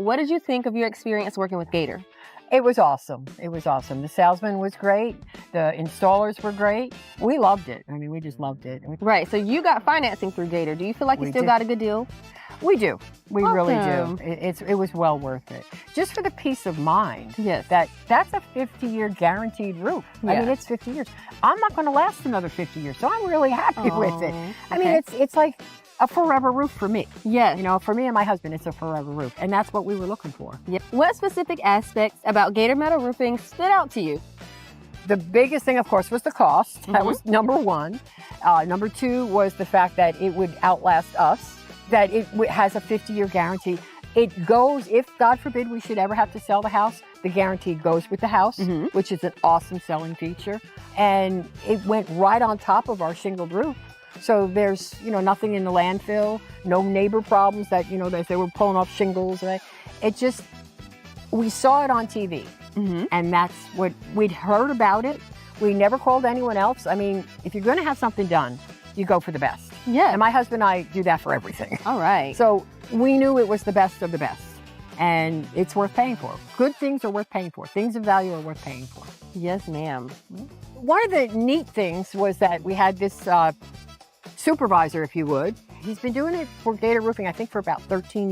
what did you think of your experience working with Gator? It was awesome. It was awesome. The salesman was great. The installers were great. We loved it. I mean, we just loved it. Right. So you got financing through Gator. Do you feel like you still got a good deal? We do. We really do. Awesome. It was well worth it. Just for the peace of mind. Yes. That's a 50-year guaranteed roof. I mean, it's 50 years. I'm not going to last another 50 years, so I'm really happy with it. I mean, it's like a forever roof for me. Yes. You know, for me and my husband, it's a forever roof, and that's what we were looking for. Yep. What specific aspects about Gator Metal Roofing stood out to you? The biggest thing, of course, was the cost. That was number one. Number two was the fact that it would outlast us, that it has a 50-year guarantee. It goes, if God forbid we should ever have to sell the house, the guarantee goes with the house, which is an awesome selling feature. And it went right on top of our shingled roof. So there's, you know, nothing in the landfill, no neighbor problems that, you know, that they were pulling off shingles. Right? It just, we saw it on TV, and that's what we'd heard about it. We never called anyone else. I mean, if you're going to have something done, you go for the best. Yeah. And my husband and I do that for everything. All right. So we knew it was the best of the best, and it's worth paying for. Good things are worth paying for. Things of value are worth paying for. Yes, ma'am. One of the neat things was that we had this supervisor, if you would. He's been doing it for Gator Roofing, I think, for about 13 years.